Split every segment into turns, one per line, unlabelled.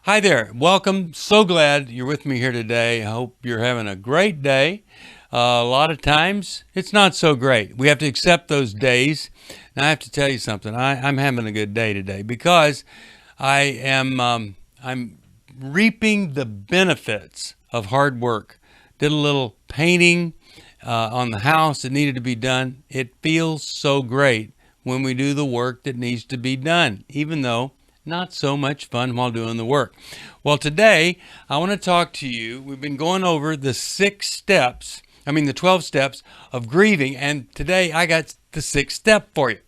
Hi there. Welcome. So glad you're with me here today. I hope you're having a great day. A lot of times it's not so great. We have to accept those days. And I have to tell you something. I'm having a good day today because I'm reaping the benefits of hard work. Did a little painting on the house that needed to be done. It feels so great when we do the work that needs to be done, even though not so much fun while doing the work. Well, today I want to talk to you. We've been going over the 12 steps of grieving, and today I got the sixth step for you.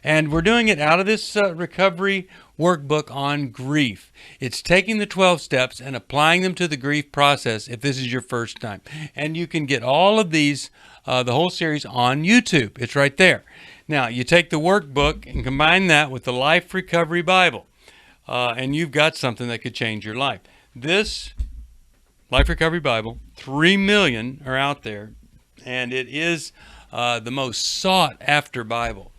And we're doing it out of this recovery workbook on grief. It's taking the 12 steps and applying them to the grief process if this is your first time. And you can get all of these, the whole series on YouTube. It's right there. Now, you take the workbook and combine that with the Life Recovery Bible. And you've got something that could change your life. This Life Recovery Bible, 3 million are out there, and it is the most sought after Bible.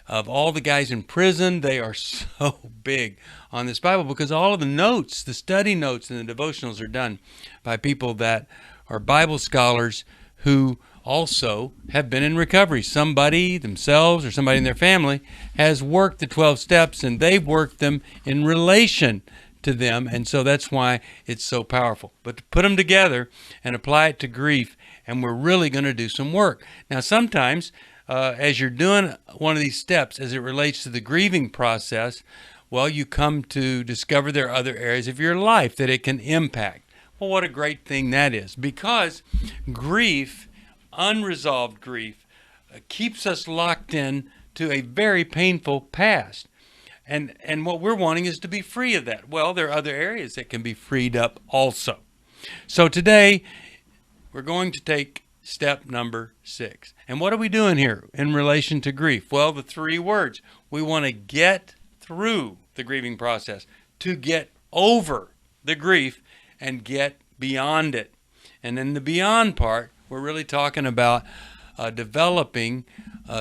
Of all the guys in prison, they are so big on this Bible because all of the notes, the study notes and the devotionals are done by people that are Bible scholars who also have been in recovery. Somebody themselves or somebody in their family has worked the 12 steps, and they've worked them in relation to them, and so that's why it's so powerful. But to put them together and apply it to grief, and we're really going to do some work. Now, sometimes as you're doing one of these steps as it relates to the grieving process, well, you come to discover there are other areas of your life that it can impact. Well, what a great thing that is, because grief, unresolved grief, keeps us locked in to a very painful past. And what we're wanting is to be free of that. Well, there are other areas that can be freed up also. So today, we're going to take step number 6. And what are we doing here in relation to grief? Well, the 3 words. We want to get through the grieving process, to get over the grief and get beyond it. And in the beyond part, we're really talking about developing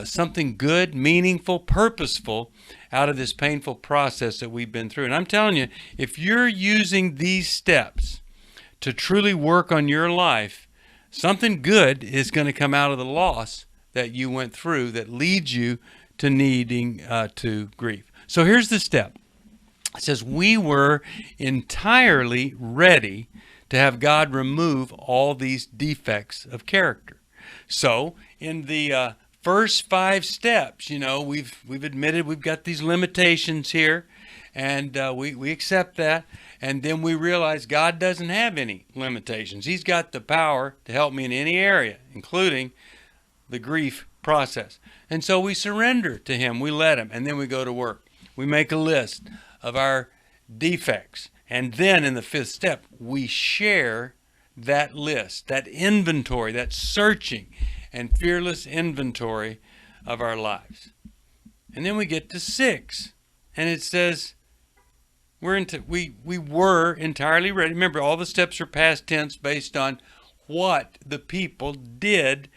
something good, meaningful, purposeful out of this painful process that we've been through. And I'm telling you, if you're using these steps to truly work on your life, something good is going to come out of the loss that you went through that leads you to needing to grieve. So here's the step. It says, we were entirely ready to have God remove all these defects of character. So in the first 5 steps, we've admitted we've got these limitations here, and we accept that. And then we realize God doesn't have any limitations. He's got the power to help me in any area, including the grief process. And so we surrender to Him. We let Him, and then we go to work. We make a list of our defects. And then in the 5th step, we share that list, that inventory, that searching and fearless inventory of our lives. And then we get to 6, and it says we were entirely ready. Remember, all the steps are past tense based on what the people did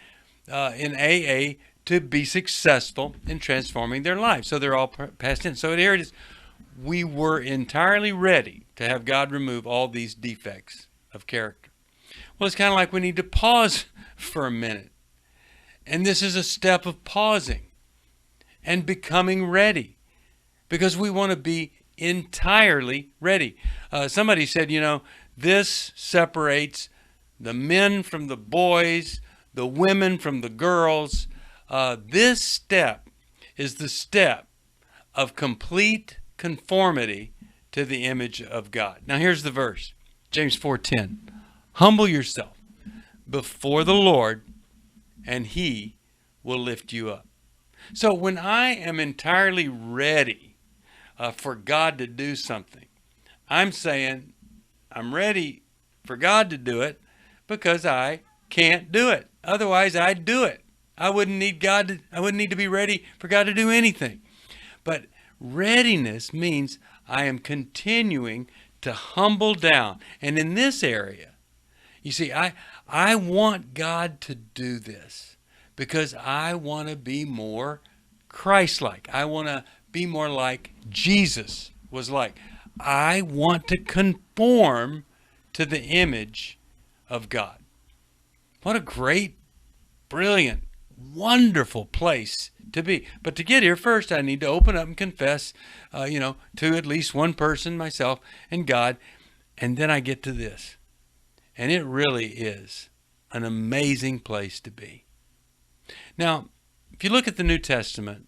in AA to be successful in transforming their lives. So they're all past tense. So here it is. We were entirely ready to have God remove all these defects of character. Well, it's kind of like we need to pause for a minute. And this is a step of pausing and becoming ready, because we want to be entirely ready. Somebody said, this separates the men from the boys, the women from the girls. This step is the step of complete conformity to the image of God. Now here's the verse, James 4:10. Humble yourself before the Lord, and He will lift you up. So when I am entirely ready for God to do something, I'm saying I'm ready for God to do it because I can't do it. Otherwise, I'd do it. I wouldn't need to be ready for God to do anything. But readiness means I am continuing to humble down. And in this area, you see, I want God to do this because I want to be more Christ-like. I want to be more like Jesus was like. I want to conform to the image of God. What a great, brilliant, wonderful place to be. But to get here, first I need to open up and confess, to at least one person, myself and God. And then I get to this. And it really is an amazing place to be. Now, if you look at the New Testament,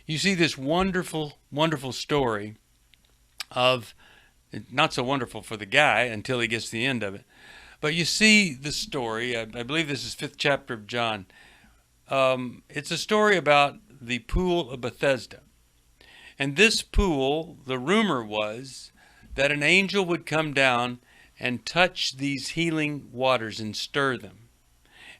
you see this wonderful, wonderful story of, not so wonderful for the guy until he gets to the end of it, but you see the story, I believe this is 5th chapter of John. It's a story about the pool of Bethesda. And this pool, the rumor was that an angel would come down and touch these healing waters and stir them.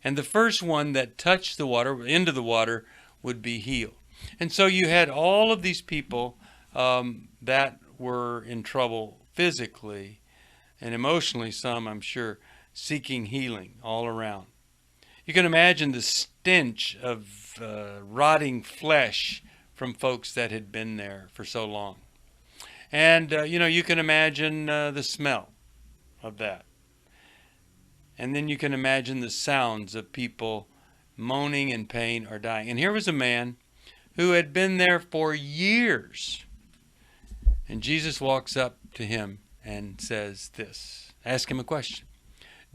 And the first one that touched the water, into the water, would be healed. And so you had all of these people that were in trouble physically and emotionally, some, I'm sure, seeking healing all around. You can imagine the stench of rotting flesh from folks that had been there for so long. And, you can imagine the smell of that. And then you can imagine the sounds of people moaning in pain or dying. And here was a man who had been there for years. And Jesus walks up to him and says this. Ask him a question.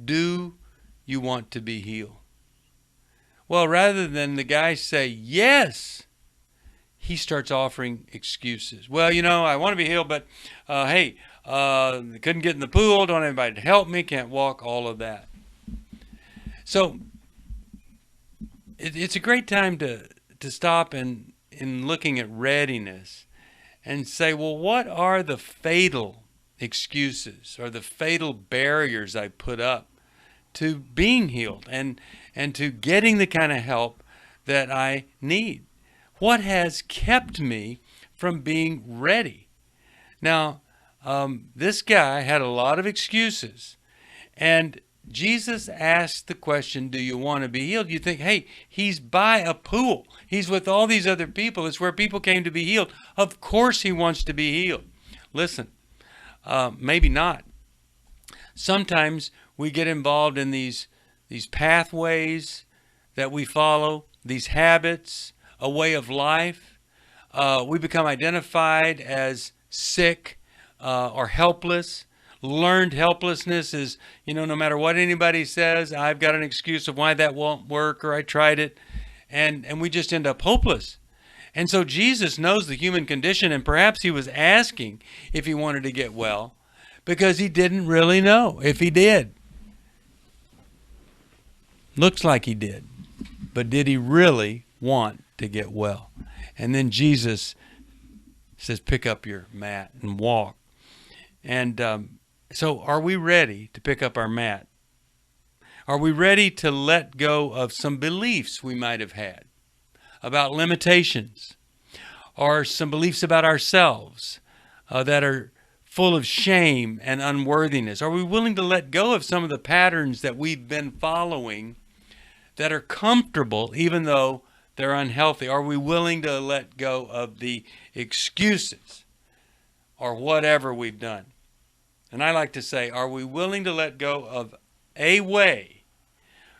Do you want to be healed? Well, rather than the guy say yes, he starts offering excuses. Well, I want to be healed, but hey, couldn't get in the pool, don't have anybody to help me, can't walk, all of that. So it's a great time to stop and in looking at readiness and say, well, what are the fatal excuses or the fatal barriers I put up to being healed and to getting the kind of help that I need? What has kept me from being ready? Now, this guy had a lot of excuses, and Jesus asked the question, do you want to be healed? You think, hey, he's by a pool. He's with all these other people. It's where people came to be healed. Of course he wants to be healed. Listen, maybe not. Sometimes we get involved in these pathways that we follow, these habits, a way of life. We become identified as sick or helpless. Learned helplessness is, no matter what anybody says, I've got an excuse of why that won't work, or I tried it, and we just end up hopeless. And so Jesus knows the human condition, and perhaps he was asking if he wanted to get well because he didn't really know if he did. Looks like he did, but did he really want to get well? And then Jesus says, pick up your mat and walk. And so are we ready to pick up our mat? Are we ready to let go of some beliefs we might have had about limitations, or some beliefs about ourselves that are full of shame and unworthiness? Are we willing to let go of some of the patterns that we've been following that are comfortable even though they're unhealthy? Are we willing to let go of the excuses or whatever we've done? And I like to say, are we willing to let go of a way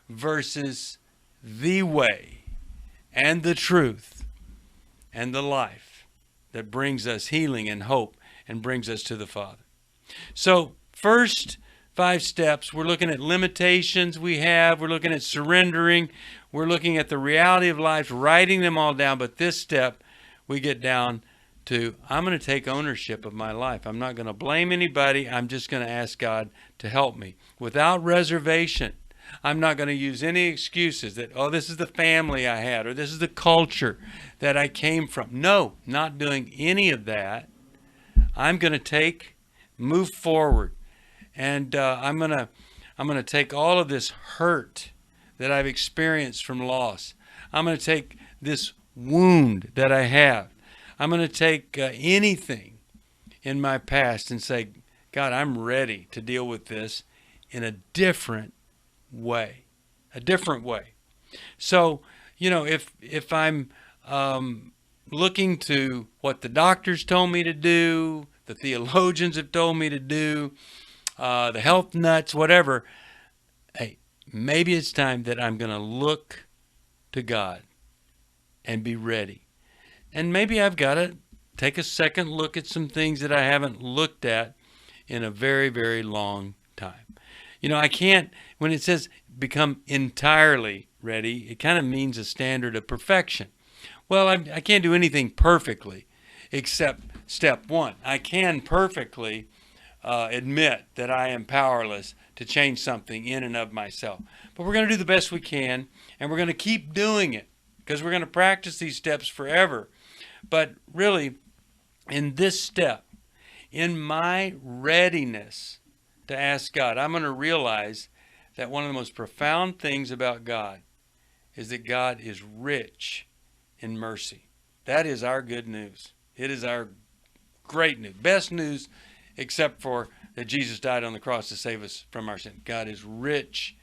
versus the way and the truth and the life that brings us healing and hope and brings us to the Father? So first 5 steps, we're looking at limitations we have. We're looking at surrendering. We're looking at the reality of life, writing them all down. But this step, we get down to, I'm going to take ownership of my life. I'm not going to blame anybody. I'm just going to ask God to help me without reservation. I'm not going to use any excuses that, oh, this is the family I had, or this is the culture that I came from. No, not doing any of that. I'm going to move forward. And I'm going to take all of this hurt that I've experienced from loss. I'm going to take this wound that I have. I'm going to take anything in my past and say, God, I'm ready to deal with this in a different way. A different way. So, if I'm looking to what the doctors told me to do, the theologians have told me to do, the health nuts, whatever. Hey, maybe it's time that I'm going to look to God and be ready. And maybe I've got to take a second look at some things that I haven't looked at in a very, very long time. You know, I can't, when it says become entirely ready, it kind of means a standard of perfection. Well, I can't do anything perfectly except step one. I can perfectly admit that I am powerless to change something in and of myself. But we're going to do the best we can, and we're going to keep doing it because we're going to practice these steps forever. But really, in this step, in my readiness to ask God, I'm going to realize that one of the most profound things about God is that God is rich in mercy. That is our good news. It is our great news, best news, except for that Jesus died on the cross to save us from our sin. God is rich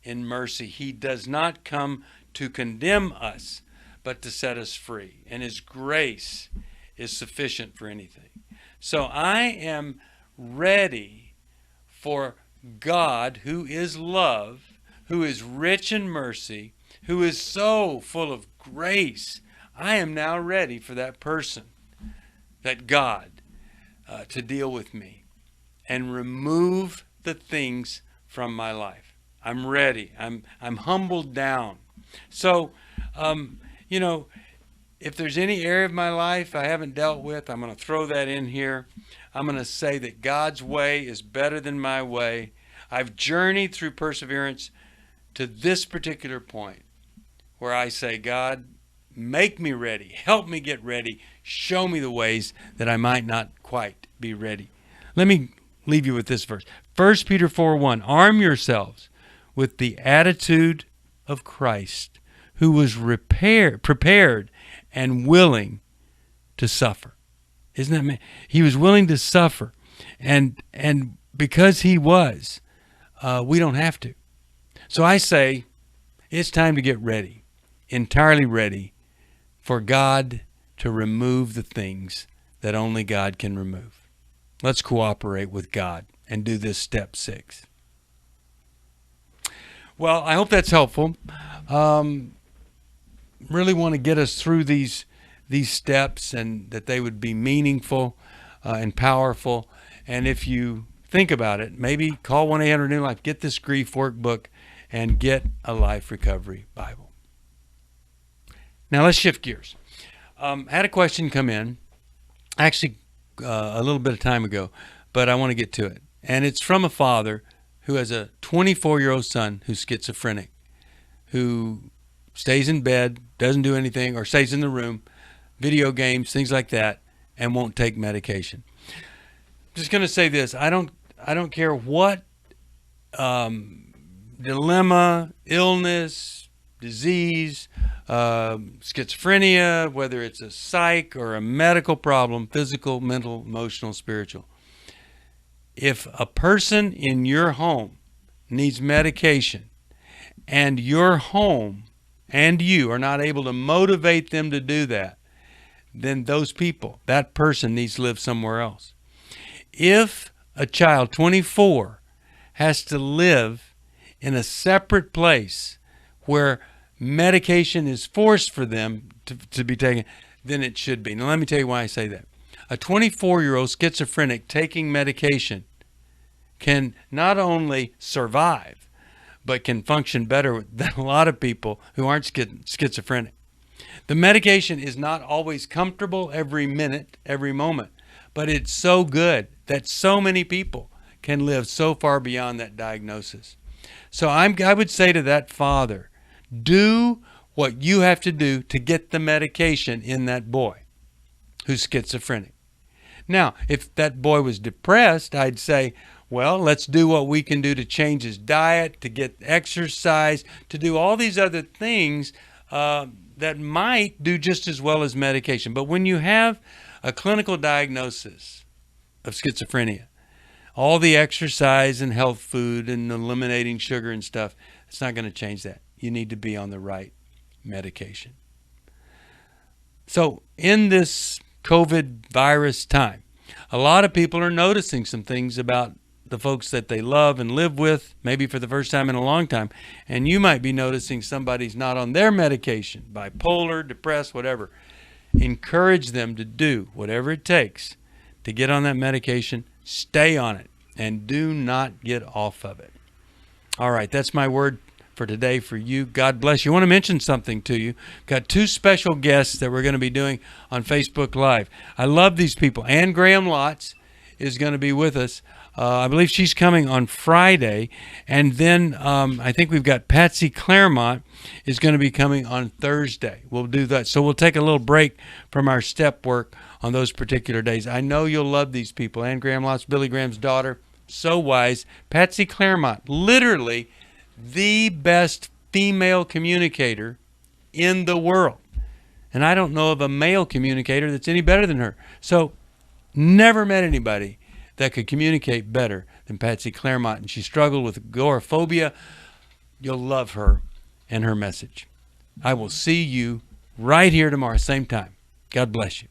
in mercy. He does not come to condemn us, but to set us free. And His grace is sufficient for anything. So I am ready for God, who is love, who is rich in mercy, who is so full of grace. I am now ready for that person, that God, to deal with me and remove the things from my life. I'm ready. I'm humbled down. So, you know, if there's any area of my life I haven't dealt with, I'm going to throw that in here. I'm going to say that God's way is better than my way. I've journeyed through perseverance to this particular point where I say, God, make me ready. Help me get ready. Show me the ways that I might not quite be ready. Let me leave you with this verse. 1 Peter 4:1. Arm yourselves with the attitude of Christ, who was prepared and willing to suffer. Isn't that? He was willing to suffer, and because he was, we don't have to. So I say, it's time to get ready, entirely ready, for God to remove the things that only God can remove. Let's cooperate with God and do this step 6. Well, I hope that's helpful. Really want to get us through these steps, and that they would be meaningful and powerful. And if you think about it, maybe call 1-800-NEW-LIFE, get this grief workbook, and get a life recovery Bible. Now let's shift gears. Had a question come in, actually a little bit of time ago, but I want to get to it. And it's from a father who has a 24-year-old son who's schizophrenic, who stays in bed, doesn't do anything, or stays in the room, video games, things like that, and won't take medication. I'm just going to say this. I don't care what dilemma, illness, disease, schizophrenia, whether it's a psych or a medical problem, physical, mental, emotional, spiritual. If a person in your home needs medication and your home and you are not able to motivate them to do that, then those people, that person needs to live somewhere else. If a child, 24, has to live in a separate place where medication is forced for them to be taken, then it should be. Now let me tell you why I say that. A 24-year-old schizophrenic taking medication can not only survive, but can function better than a lot of people who aren't schizophrenic. The medication is not always comfortable every minute, every moment, but it's so good that so many people can live so far beyond that diagnosis. So I would say to that father, do what you have to do to get the medication in that boy who's schizophrenic. Now, if that boy was depressed, I'd say, well, let's do what we can do to change his diet, to get exercise, to do all these other things that might do just as well as medication. But when you have a clinical diagnosis of schizophrenia, all the exercise and health food and eliminating sugar and stuff, it's not going to change that. You need to be on the right medication. So in this COVID virus time, A lot of people are noticing some things about the folks that they love and live with, maybe for the first time in a long time. And you might be noticing somebody's not on their medication, bipolar, depressed, whatever. Encourage them to do whatever it takes to get on that medication, stay on it, and do not get off of it. All right, that's my word for today for you. God bless you. I want to mention something to you. Got two special guests that we're going to be doing on Facebook Live. I love these people. Ann Graham Lotz is going to be with us. I believe she's coming on Friday. And then I think we've got Patsy Claremont is going to be coming on Thursday. We'll do that. So we'll take a little break from our step work on those particular days. I know you'll love these people. Ann Graham Lotz, Billy Graham's daughter, so wise. Patsy Claremont, literally the best female communicator in the world. And I don't know of a male communicator that's any better than her. So never met anybody that could communicate better than Patsy Claremont. And she struggled with agoraphobia. You'll love her and her message. I will see you right here tomorrow, same time. God bless you.